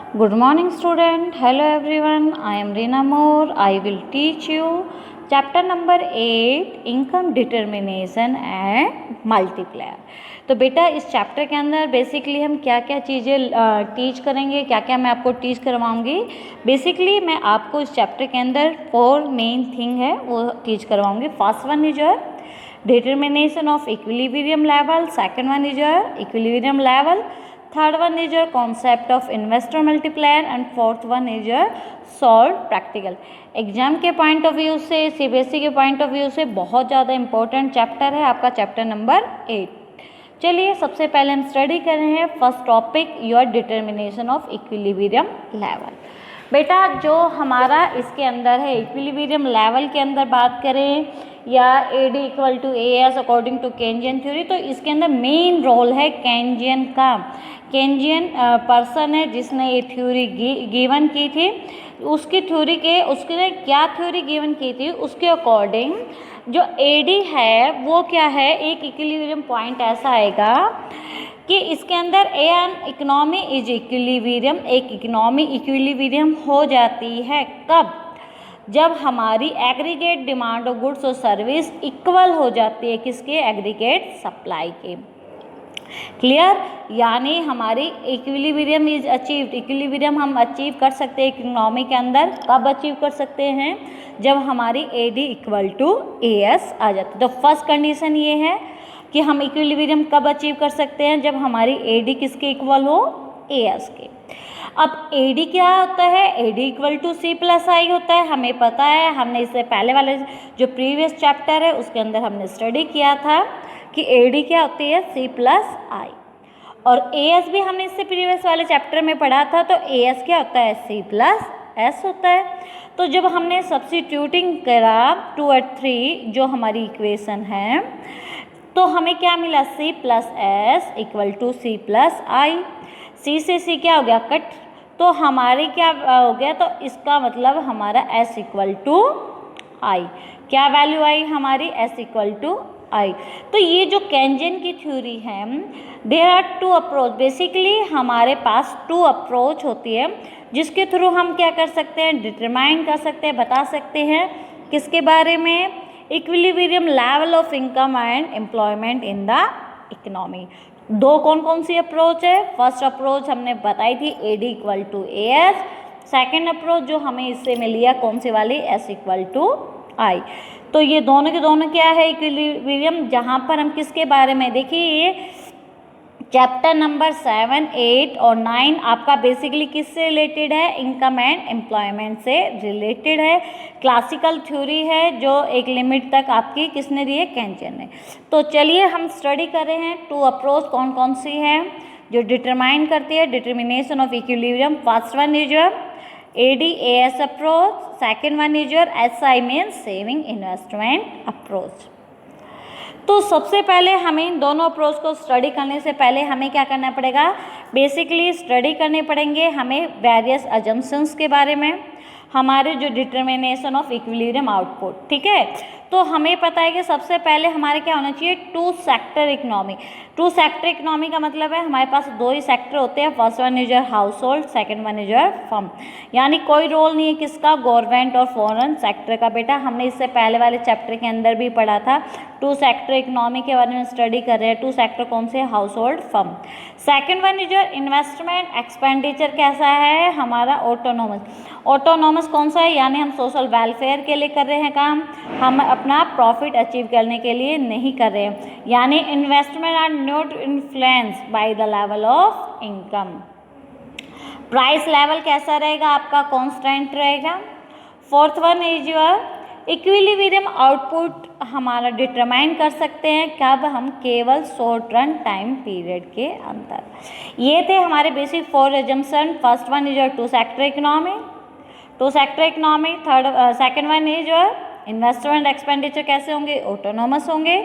Good morning student. Hello everyone. I am Reena Moore. I will teach you chapter number 8 income determination and multiplier. तो बेटा इस chapter के अंदर basically हम क्या क्या चीज़ें टीच करेंगे, क्या क्या मैं आपको टीच करवाऊंगी। बेसिकली मैं आपको इस चैप्टर के अंदर 4 मेन थिंग है वो टीच करवाऊंगी। First one is your determination of equilibrium level, second one is your equilibrium level, third one is your concept of investor multiplier and fourth one is your solved practical। Exam के point of view से, CBSE के point of view से बहुत ज़्यादा important chapter है आपका chapter number 8। चलिए सबसे पहले हम स्टडी कर रहे हैं first topic your determination of equilibrium level. बेटा जो हमारा इसके अंदर है इक्विलिब्रियम लेवल के अंदर बात करें या AD equal to AS according to Keynesian theory, तो इसके अंदर मेन रोल है केंजियन का। केंजियन पर्सन है जिसने ये थ्योरी गिवन की थी। उसकी थ्योरी के उसने क्या थ्योरी गिवन की थी उसके अकॉर्डिंग जो AD है वो क्या है, एक इक्विलिब्रियम पॉइंट ऐसा आएगा कि इसके अंदर एन इकोनॉमी इज इक्विलिब्रियम, एक इकोनॉमी इक्विलिब्रियम हो जाती है कब, जब हमारी एग्रीगेट डिमांड ऑफ गुड्स और सर्विस इक्वल हो जाती है किसके, एग्रीगेट सप्लाई के। क्लियर, यानी हमारी इक्विलिब्रियम इज अचीव्ड। इक्विलिब्रियम हम अचीव कर सकते हैं इकोनॉमी के अंदर, कब अचीव कर सकते हैं, जब हमारी AD इक्वल टू AS आ जाती है। तो फर्स्ट कंडीशन ये है कि हम इक्विलिब्रियम कब अचीव कर सकते हैं, जब हमारी AD किसके इक्वल हो, AS के। अब AD क्या होता है, AD equal to C plus I होता है, हमें पता है, हमने इससे पहले वाले जो प्रीवियस चैप्टर है उसके अंदर हमने स्टडी किया था कि AD क्या होती है, C प्लस आई। और AS भी हमने इससे प्रीवियस वाले चैप्टर में पढ़ा था, तो AS क्या होता है, C प्लस S होता है। तो जब हमने सब्स्टिट्यूटिंग करा 2 और 3 जो हमारी इक्वेशन है, तो हमें क्या मिला, C plus S equal to C plus I. C से C क्या हो गया, कट, तो हमारी क्या हो गया, तो इसका मतलब हमारा S इक्वल टू आई। क्या वैल्यू आई हमारी, S इक्वल टू आई। तो ये जो केंजियन की थ्योरी है, देयर आर 2 अप्रोच। बेसिकली हमारे पास 2 अप्रोच होती है जिसके थ्रू हम क्या कर सकते हैं, डिटरमाइन कर सकते हैं, बता सकते हैं किसके बारे में, equilibrium level of income and employment in the economy. दो कौन कौन सी अप्रोच है, फर्स्ट अप्रोच हमने बताई थी AD equal to AS, second approach जो हमें इससे मिली है कौन सी वाली, S इक्वल टू आई। तो ये दोनों के दोनों क्या है, इक्विलिब्रियम, जहाँ पर हम किसके बारे में, देखिए ये चैप्टर नंबर 7, 8 और 9 आपका बेसिकली किससे रिलेटेड है, इनकम एंड एम्प्लॉयमेंट से रिलेटेड है। क्लासिकल थ्योरी है जो एक लिमिट तक आपकी किसने दी है, केंजियन ने। तो चलिए हम स्टडी कर रहे हैं 2 अप्रोच कौन कौन सी है जो डिटरमाइन करती है determination of equilibrium. First one is your AD AS approach, second one is your SI means saving investment approach. तो सबसे पहले हमें इन दोनों अप्रोच को स्टडी करने से पहले हमें क्या करना पड़ेगा, बेसिकली स्टडी करने पड़ेंगे हमें वेरियस अजम्पशंस के बारे में, हमारे जो डिटर्मिनेशन ऑफ इक्विलिब्रियम आउटपुट। ठीक है, तो हमें पता है कि सबसे पहले हमारे क्या होना चाहिए, 2 सेक्टर इकोनॉमी। 2 सेक्टर इकोनॉमी का मतलब है हमारे पास 2 ही सेक्टर होते हैं, first one is your house hold, second one is your firm. यानी कोई रोल नहीं है किसका, गवर्नमेंट और फॉरेन सेक्टर का। बेटा हमने इससे पहले वाले चैप्टर के अंदर भी पढ़ा था, 2 सेक्टर इकोनॉमी के बारे में स्टडी कर रहे हैं। 2 सेक्टर कौन से, house hold, firm. Second one is your investment expenditure कैसा है हमारा, ऑटोनोमस। ऑटोनोमस कौन सा है, यानी हम सोशल वेलफेयर के लिए कर रहे हैं काम, हम अपना प्रॉफिट अचीव करने के लिए नहीं कर रहे हैं। यानी investment are not influence by the level of income. Price level कैसा रहेगा आपका, कांस्टेंट रहेगा। Fourth one is your equilibrium output हमारा डिटरमाइन कर सकते हैं कब, हम केवल शॉर्ट रन टाइम पीरियड के अंदर। ये थे हमारे basic 4 assumption. First one is your 2 sector economy, 2 sector economy. Second one is your investment expenditure कैसे होंगे, ऑटोनोमस होंगे।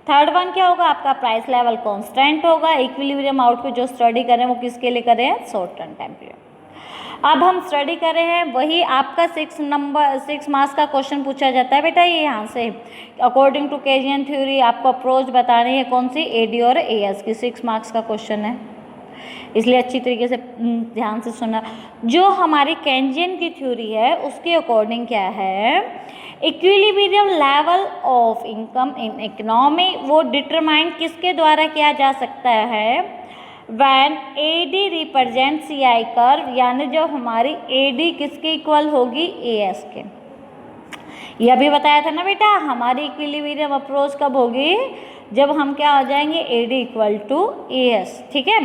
थर्ड वन क्या होगा आपका, प्राइस लेवल कांस्टेंट होगा। इक्विलिब्रियम आउटपुट जो स्टडी कर रहे हैं वो किसके लिए कर रहे हैं, शॉर्ट रन टाइम पीरियड। अब हम स्टडी कर रहे हैं वही आपका 6 मार्क्स का क्वेश्चन पूछा जाता है बेटा, ये यहाँ से अकॉर्डिंग टू केंजियन थ्योरी आपको अप्रोच बतानी है कौन सी, AD और AS की। 6 मार्क्स का क्वेश्चन है। इसलिए अच्छी तरीके से ध्यान से सुनना। जो हमारी केंजियन की थ्योरी है उसके अकॉर्डिंग क्या है, equilibrium level of income in economy वो डिटरमाइन किसके द्वारा किया जा सकता है, when AD represent CI curve, यानी जो हमारी AD किसके इक्वल होगी, AS के। यह भी बताया था ना बेटा, हमारी इक्विलिब्रियम अप्रोच कब होगी, जब हम क्या हो जाएंगे, AD इक्वल टू AS। ठीक है,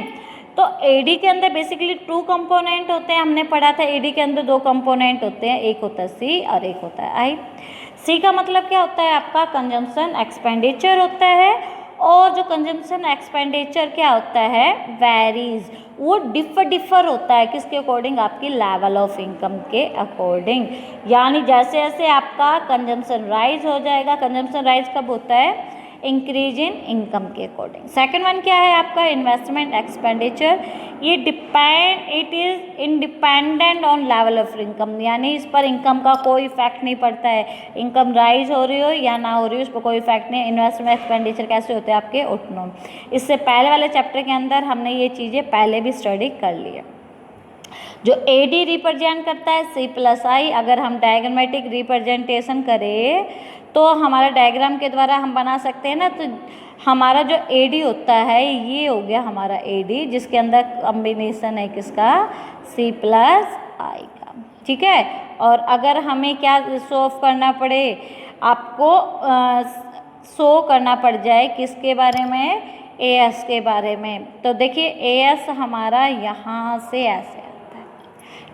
तो AD के अंदर बेसिकली 2 कंपोनेंट होते हैं, हमने पढ़ा था AD के अंदर 2 कंपोनेंट होते हैं, एक होता है C और एक होता है I। C का मतलब क्या होता है, आपका कंजम्पशन एक्सपेंडिचर होता है, और जो कंजम्पशन एक्सपेंडिचर क्या होता है, वेरीज, वो डिफर होता है किसके अकॉर्डिंग, आपकी लेवल ऑफ इनकम के अकॉर्डिंग। यानी जैसे जैसे आपका कंजम्पशन राइज हो जाएगा, कंजम्पशन राइज कब होता है, इंक्रीज इन इनकम के अकॉर्डिंग। सेकंड वन क्या है आपका, इन्वेस्टमेंट एक्सपेंडिचर, ये it is independent on level of income, यानी इस पर इनकम का कोई इफेक्ट नहीं पड़ता है, इनकम राइज हो रही हो या ना हो रही हो उस पर कोई इफेक्ट नहीं। इन्वेस्टमेंट एक्सपेंडिचर कैसे होते हैं आपके, ऑटोनोम। इससे पहले वाले चैप्टर के अंदर हमने ये चीज़ें पहले भी स्टडी कर ली है। जो AD रिप्रेजेंट करता है C+I, अगर हम डायग्रामेटिक रिप्रेजेंटेशन करें तो हमारा डायग्राम के द्वारा हम बना सकते हैं ना, तो हमारा जो AD होता है ये हो गया हमारा AD, जिसके अंदर कॉम्बिनेशन है किसका, C+I का। ठीक है, और अगर हमें क्या शो ऑफ करना पड़े, आपको शो करना पड़ जाए किसके बारे में, AS के बारे में, तो देखिए AS हमारा यहाँ से ऐसे आता है।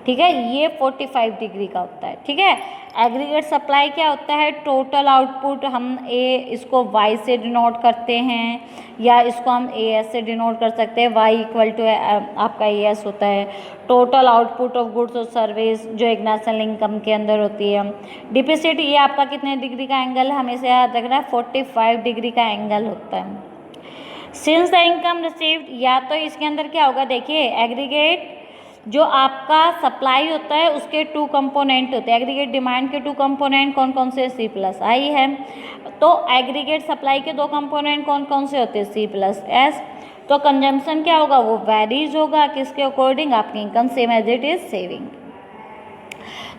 ठीक है, ये 45 डिग्री का होता है। ठीक है, एग्रीगेट सप्लाई क्या होता है, टोटल आउटपुट, हम इसको Y से डिनोट करते हैं, या इसको हम AS से डिनोट कर सकते हैं। Y इक्वल टू आपका AS होता है, टोटल आउटपुट ऑफ गुड्स और सर्विस, जो एक नेशनल इनकम के अंदर होती है। डिप्रिसिएट, ये आपका कितने डिग्री का एंगल, हमेशा याद रखना है 45 डिग्री का एंगल होता है। सिंस द इनकम रिसीव्ड, या तो इसके अंदर क्या होगा, देखिए एग्रीगेट जो आपका सप्लाई होता है उसके 2 कंपोनेंट होते हैं, एग्रीगेट डिमांड के 2 कंपोनेंट कौन कौन से, C+I है। तो एग्रीगेट सप्लाई के 2 कंपोनेंट कौन कौन से होते हैं, C+S। तो कंजम्पशन क्या होगा, वो वेरीज होगा किसके अकॉर्डिंग, आपकी income same as it is saving.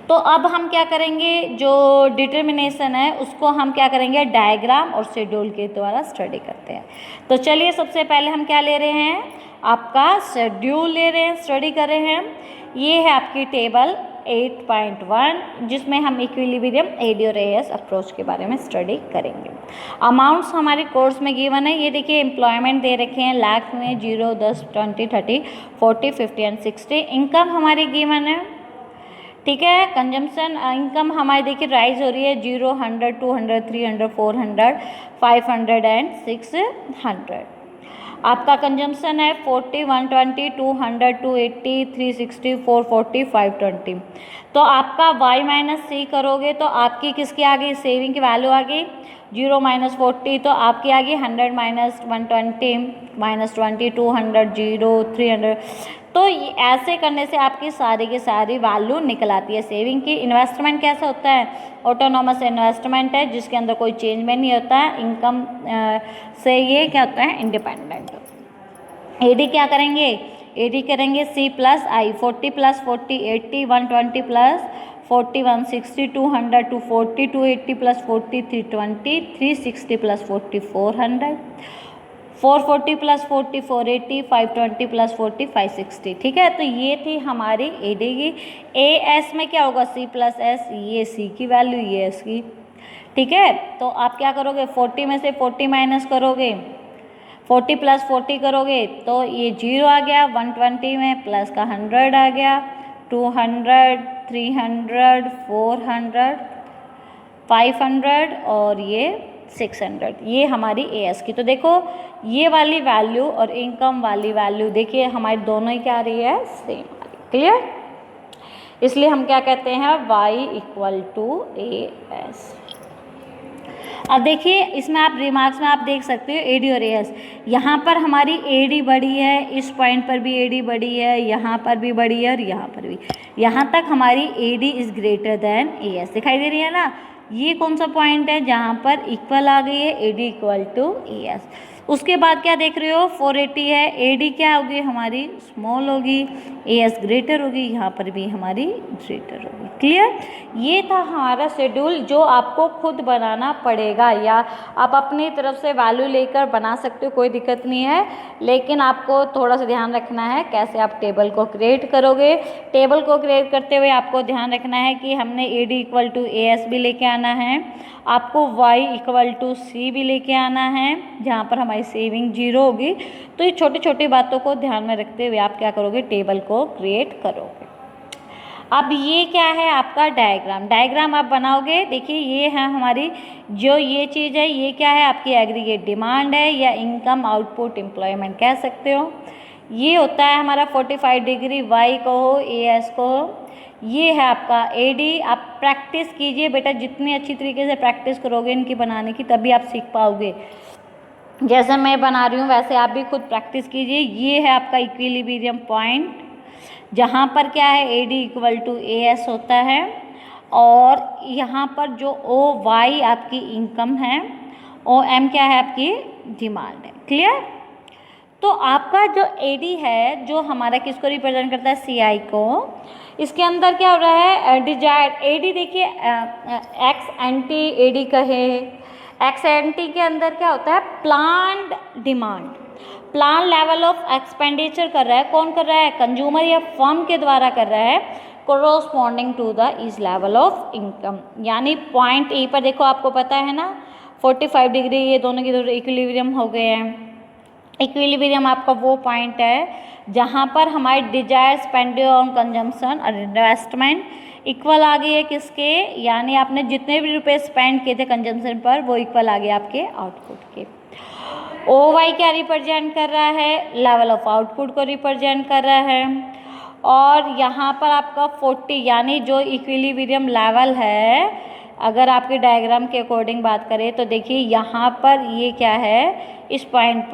तो अब हम क्या करेंगे, जो डिटर्मिनेशन है उसको हम क्या करेंगे, डायग्राम और शेड्यूल के द्वारा स्टडी करते हैं। तो चलिए सबसे पहले हम क्या ले रहे हैं, आपका शेड्यूल ले रहे हैं, स्टडी कर रहे हैं। ये है आपकी टेबल 8.1, जिसमें हम इक्विलिब्रियम AD और AS अप्रोच के बारे में स्टडी करेंगे। अमाउंट्स हमारे कोर्स में गिवन है, ये देखिए एम्प्लॉयमेंट दे रखे हैं लाख में, 0, 10, 20, 30, 40, 50 एंड 60। इनकम हमारी गिवन है। ठीक है, कंजम्पशन इनकम हमारी देखिए राइज हो रही है, 0, 100, 200, 300, 400, 500 एंड 600। आपका कंजम्पशन है 40, 120, 200, 280, 360, 440, 520। तो आपका Y माइनस C करोगे तो आपकी किसकी आ गई, सेविंग की वैल्यू आ गई 0 माइनस 40, तो आपकी आ गई 100 माइनस 120 माइनस 20, 200, 0, 300। तो ऐसे करने से आपकी सारी की सारी वैल्यू निकल आती है सेविंग की। इन्वेस्टमेंट कैसा होता है, ऑटोनोमस इन्वेस्टमेंट है, जिसके अंदर कोई चेंज में नहीं होता है, इनकम से ये क्या होता है, इंडिपेंडेंट। AD क्या करेंगे, AD करेंगे C+I, 40 + 40 80, 120 + 40 160, 200 240, 280 + 40 320, 360 + 40 400, 440 + 40 480, 520 + 40 560। ठीक है, तो ये थी हमारी AD की। AS में क्या होगा, C+S, ये C की वैल्यू, ये S की। ठीक है, तो आप क्या करोगे, 40 में से 40 माइनस करोगे, 40 + 40 करोगे तो ये 0 आ गया, 120 में प्लस का 100 आ गया, 200, 300, 400, 500 और ये 600, ये हमारी AS की। तो देखो ये वाली वैल्यू और इनकम वाली वैल्यू देखिए हमारी दोनों ही क्या आ रही है, सेम आ रही। क्लियर, इसलिए हम क्या कहते हैं, Y = AS। अब देखिए इसमें आप रिमार्क्स में आप देख सकते हो AD और AS, यहाँ पर हमारी AD बड़ी है, इस पॉइंट पर भी AD बड़ी है, यहाँ पर भी बड़ी है और यहाँ पर भी, यहाँ तक हमारी AD is greater than AS दिखाई दे रही है ना। ये कौन सा पॉइंट है जहाँ पर इक्वल आ गई है, AD = AS। उसके बाद क्या देख रहे हो 480 है, एडी क्या होगी हमारी स्मॉल होगी, एएस ग्रेटर होगी, यहाँ पर भी हमारी ग्रेटर होगी। क्लियर? ये था हमारा शेड्यूल जो आपको खुद बनाना पड़ेगा, या आप अपनी तरफ से वैल्यू लेकर बना सकते हो, कोई दिक्कत नहीं है, लेकिन आपको थोड़ा सा ध्यान रखना है कैसे आप टेबल को क्रिएट करोगे। टेबल को क्रिएट करते हुए आपको ध्यान रखना है कि हमने एडी इक्वल टू एएस भी लेके आना है, आपको y इक्वल टू सी भी लेके आना है, जहाँ पर हमारी सेविंग 0 होगी। तो ये छोटी छोटी बातों को ध्यान में रखते हुए आप क्या करोगे, टेबल को क्रिएट करोगे। अब ये क्या है आपका डायग्राम आप बनाओगे। देखिए ये है हमारी जो ये चीज़ है, ये क्या है आपकी एग्रीगेट डिमांड है, या इनकम आउटपुट एम्प्लॉयमेंट कह सकते हो। ये होता है हमारा 45 डिग्री, वाई को हो, एएस को हो। ये है आपका एडी। आप प्रैक्टिस कीजिए बेटा, जितनी अच्छी तरीके से प्रैक्टिस करोगे इनकी बनाने की, तभी आप सीख पाओगे। जैसे मैं बना रही हूँ वैसे आप भी खुद प्रैक्टिस कीजिए। ये है आपका इक्विलिब्रियम पॉइंट, जहाँ पर क्या है एडी इक्वल टू एएस होता है, और यहाँ पर जो ओ वाई आपकी इनकम है, ओ एम क्या है आपकी डिमांड है। क्लियर? तो आपका जो एडी है जो हमारा किसको रिप्रेजेंट करता है, सीआई को। इसके अंदर क्या हो रहा है, डिजायर्ड एडी। देखिए एक्स एंटी एडी कहे, एक्स एंटी के अंदर क्या होता है, planned demand, plan level of expenditure कर रहा है। कौन कर रहा है, कंज्यूमर या फर्म के द्वारा कर रहा है, corresponding to the is level of income. यानी पॉइंट ए पर देखो, आपको पता है ना 45 डिग्री, ये दोनों की दोनों इक्विलिब्रियम हो गए हैं। इक्विलिब्रियम आपका वो पॉइंट है जहाँ पर हमारे डिजायर स्पेंडिंग ऑन कंजम्पशन और इन्वेस्टमेंट इक्वल आ गई है किसके, यानी आपने जितने भी रुपए स्पेंड किए थे कंजम्पशन पर वो इक्वल आ गए आपके आउटपुट के। ओ वाई क्या रिप्रेजेंट कर रहा है, लेवल ऑफ आउटपुट को रिप्रेजेंट कर रहा है। और यहाँ पर आपका 40 यानी जो इक्विलिब्रियम लेवल है, अगर आपके डायग्राम के अकॉर्डिंग बात करें तो देखिए यहाँ पर ये क्या है, इस पॉइंट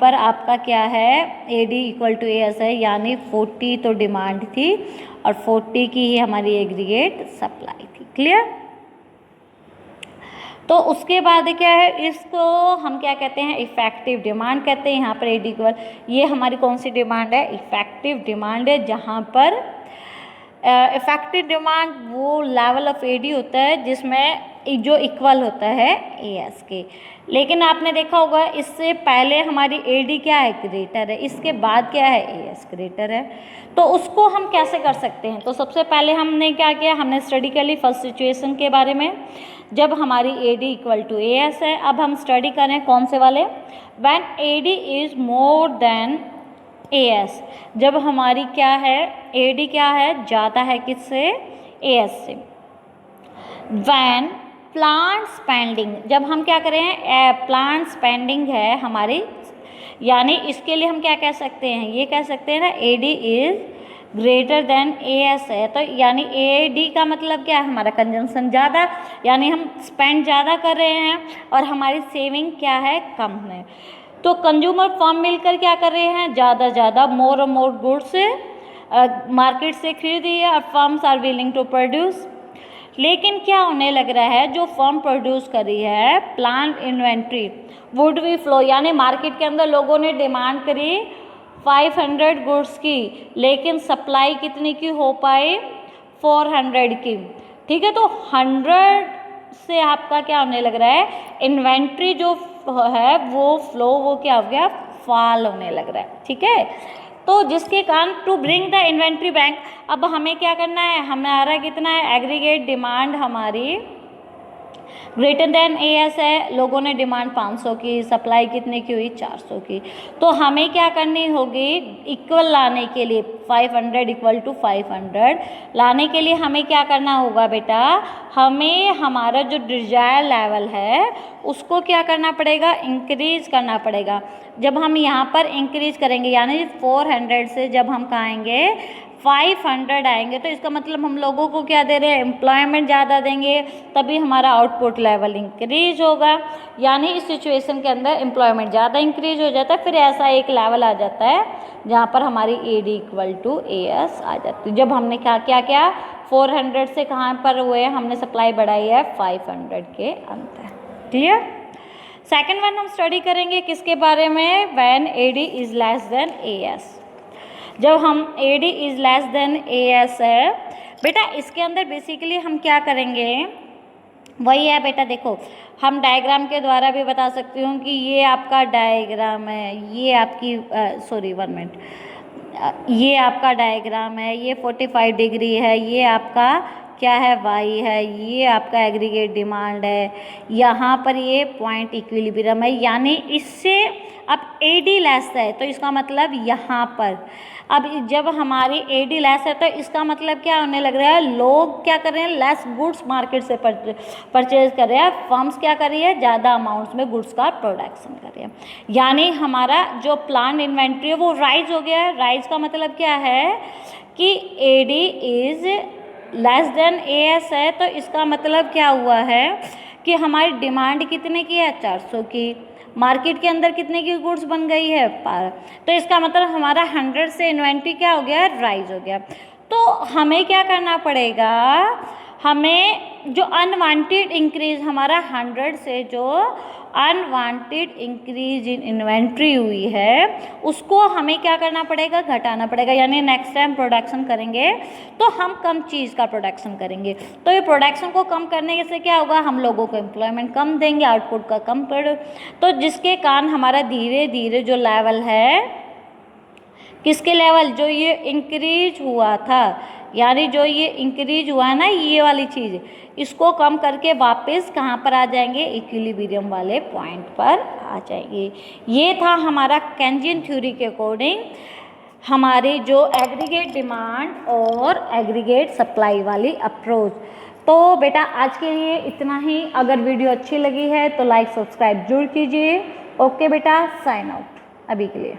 पर आपका क्या है, एडी इक्वल टू एएस है, यानी 40 तो डिमांड थी और 40 की ही हमारी एग्रीगेट सप्लाई थी। क्लियर? तो उसके बाद क्या है, इसको हम क्या कहते हैं, इफेक्टिव डिमांड कहते हैं। यहाँ पर एडी इक्वल, ये हमारी कौन सी डिमांड है, इफेक्टिव डिमांड है, जहाँ पर इफेक्टिव डिमांड वो लेवल ऑफ एडी होता है जिसमें जो इक्वल होता है एएस के। लेकिन आपने देखा होगा इससे पहले हमारी एडी क्या है, ग्रेटर है, इसके बाद क्या है, एएस ग्रेटर है। तो उसको हम कैसे कर सकते हैं, तो सबसे पहले हमने क्या किया, हमने स्टडी कर ली फर्स्ट सिचुएशन के बारे में, जब हमारी एडी इक्वल टू एएस है। अब हम स्टडी करें कौन से वाले, when AD is more than AS, जब हमारी क्या है, एडी क्या है, ज़्यादा है किससे, एएस से। व्हेन प्लांट स्पेंडिंग, जब हम क्या करें, प्लांट स्पेंडिंग है हमारी, यानी इसके लिए हम क्या कह सकते हैं, ये कह सकते हैं ना AD is greater than AS है। तो यानी एडी का मतलब क्या है, हमारा कंजम्पशन ज़्यादा, यानी हम स्पेंड ज़्यादा कर रहे हैं और हमारी सेविंग क्या है, कम है। तो कंज्यूमर फर्म मिलकर क्या कर रहे हैं, ज़्यादा मोर और मोर गुड्स मार्केट से खरीद रही है और firms are willing to produce. लेकिन क्या होने लग रहा है, जो फर्म प्रोड्यूस कर रही है, plant inventory would be flow, यानी मार्केट के अंदर लोगों ने डिमांड करी 500 गुड्स की, लेकिन सप्लाई कितनी की हो पाई, 400 की। ठीक है, तो 100 से आपका क्या होने लग रहा है, इन्वेंट्री जो है वो फ्लो वो क्या हो गया, फॉल होने लग रहा है। ठीक है, तो जिसके कारण to bring the inventory back, अब हमें क्या करना है, हमारा कितना है, एग्रीगेट डिमांड हमारी ग्रेटर देन एएस है, लोगों ने डिमांड 500 की, सप्लाई कितने की हुई, 400 की। तो हमें क्या करनी होगी, इक्वल लाने के लिए 500 इक्वल टू 500 लाने के लिए हमें क्या करना होगा बेटा, हमें हमारा जो डिजायर लेवल है उसको क्या करना पड़ेगा, इंक्रीज करना पड़ेगा। जब हम यहाँ पर इंक्रीज करेंगे, यानी 400 से जब हम कहेंगे 500 आएंगे, तो इसका मतलब हम लोगों को क्या दे रहे हैं, एम्प्लॉयमेंट ज़्यादा देंगे, तभी हमारा आउटपुट लेवल इंक्रीज होगा। यानी इस सिचुएशन के अंदर एम्प्लॉयमेंट ज़्यादा इंक्रीज हो जाता है, फिर ऐसा एक लेवल आ जाता है जहाँ पर हमारी AD equal to as a जाती है। जब हमने क्या 400 से कहाँ पर हुए, हमने सप्लाई बढ़ाई है 500 के अंदर। क्लियर? सेकेंड वन हम स्टडी करेंगे किसके बारे में, when AD is less than AS। जब हम AD is less than AS है बेटा, इसके अंदर बेसिकली हम क्या करेंगे, वही है बेटा, देखो हम डायग्राम के द्वारा भी बता सकती हूँ कि ये आपका डायग्राम है, ये आपकी सॉरी 1 मिनट, ये आपका डायग्राम है, ये 45 डिग्री है, ये आपका क्या है, वाई है, ये आपका एग्रीगेट डिमांड है, यहाँ पर ये पॉइंट इक्विलिब्रियम है, यानी इससे अब AD लेस है तो इसका मतलब यहाँ पर, अब जब हमारी AD लेस है तो इसका मतलब क्या होने लग रहा है, लोग क्या कर रहे हैं, लेस गुड्स मार्केट से परचेज कर रहे हैं, फर्म्स क्या कर रही है, ज़्यादा अमाउंट्स में गुड्स का प्रोडक्शन कर रहे हैं, यानी हमारा जो प्लान इन्वेंट्री है वो राइज हो गया है। राइज का मतलब क्या है कि AD is less than AS है, तो इसका मतलब क्या हुआ है कि हमारी डिमांड कितने की है, 400 की, मार्केट के अंदर कितने की गुड्स बन गई है, 12, तो इसका मतलब हमारा 100 से इन्वेंट्री क्या हो गया, राइज हो गया। तो हमें क्या करना पड़ेगा, हमें जो अनवांटेड इंक्रीज हमारा 100 से जो अनवांटेड इंक्रीज इन इन्वेंट्री हुई है उसको हमें क्या करना पड़ेगा, घटाना पड़ेगा, यानी नेक्स्ट टाइम प्रोडक्शन करेंगे तो हम कम चीज़ का प्रोडक्शन करेंगे, तो ये प्रोडक्शन को कम करने से क्या होगा, हम लोगों को एम्प्लॉयमेंट कम देंगे, आउटपुट का कम पड़, तो जिसके कारण हमारा धीरे धीरे जो लेवल है, किसके लेवल, जो ये इंक्रीज हुआ था, यानी जो ये इंक्रीज हुआ है ना, ये वाली चीज़, इसको कम करके वापस कहाँ पर आ जाएंगे, इक्विलिब्रियम वाले पॉइंट पर आ जाएंगे। ये था हमारा केंजियन थ्योरी के अकॉर्डिंग हमारी जो एग्रीगेट डिमांड और एग्रीगेट सप्लाई वाली अप्रोच। तो बेटा आज के लिए इतना ही, अगर वीडियो अच्छी लगी है तो लाइक सब्सक्राइब जरूर कीजिए। ओके बेटा, साइन आउट अभी के लिए।